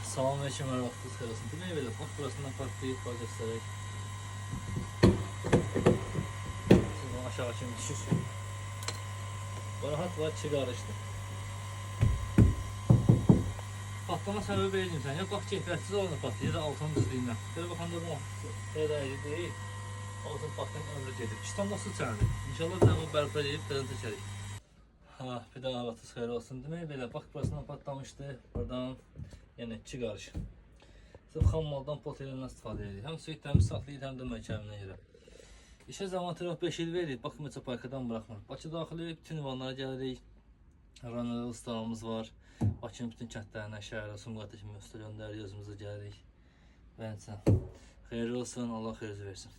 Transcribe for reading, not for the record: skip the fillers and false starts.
Salamünaleyküm, hər vaxtınız xeyir olsun. Demək belə, bax burasından partlayıb, bax göstərək. Sizdən aşağı kimi düşür. Rahat var, çıxarışdır. Patlama səbəbi verəcəm sən. Ya bax keyfiyyətsiz olana patlayır, ya da altın düzlüyündən. Belə baxanda bu xeyirəyici deyil. Altın baxdan ömrü gedir. İstanda su çərdir. İnşallah bizə bu bərpa edib, qırıntı çərik. Bir daha vaxtınız xeyir olsun. Demək belə, bax burasından patlamışdı. Buradan yəni iki qarış. Sırf xam maldan pot eləndən istifadə edirik. Həm suyu təmiz saxlayır, həm də məhkəminə görə. İşə zaman tərəf 5 il verir, bax metroparkadan buraxmır. Bakı daxili bütün ünvanlara gəlirik. Ranədə ustalarımız var. Bakının bütün kəndlərinə, şəhərə, Sumqayıta kimi usta göndərir, özümüzə gəlirik. Bence xeyirli olsun, Allah xeyirli versin.